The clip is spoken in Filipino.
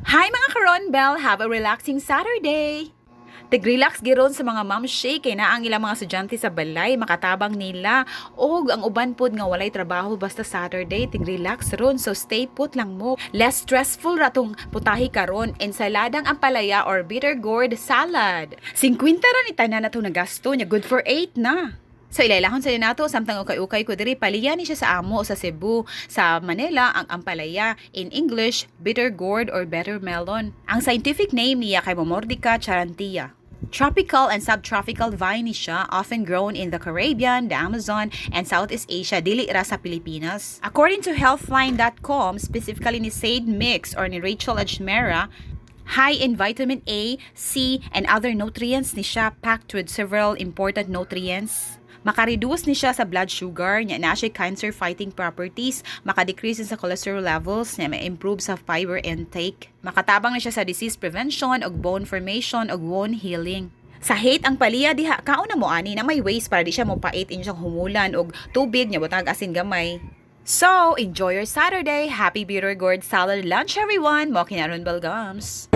Hi mga ka-Ronbel! Have a relaxing Saturday! Tig-relax giron sa mga momshie kay na ang ilang mga estudyante sa balay makatabang nila og ang uban pod nga walay trabaho basta Saturday tig-relax ron, so stay put lang mo. Less stressful ratong putahi karon. Ensaladang ampalaya or bitter gourd salad. 50 ra ni tanan nato nagasto nya, good for 8 na. So ilailahon sa nato samtang ukay-ukay ko diri paliyan ni siya sa amo sa Cebu. Sa Manila ang ampalaya, in English bitter gourd or bitter melon. Ang scientific name niya kay Momordica charantia. Tropical and subtropical vine ni siya, often grown in the Caribbean, the Amazon, and Southeast Asia, dili ra sa Pilipinas. According to healthline.com, specifically ni Sade Mix or ni Rachel Ajmera, high in vitamin A, C, and other nutrients ni siya, packed with several important nutrients. Makareduce ni siya sa blood sugar, niya na siya cancer fighting properties, makadecrease sa cholesterol levels, niya ma-improve sa fiber intake. Makatabang na siya sa disease prevention og bone formation og wound healing. Sa hate ang paliya diha, kauna mo ani na may ways para di siya mo pait inyong humulan og tubig niya butag asin gamay. So, enjoy your Saturday. Happy bitter gourd salad lunch everyone. Mo kina Ronbel gums.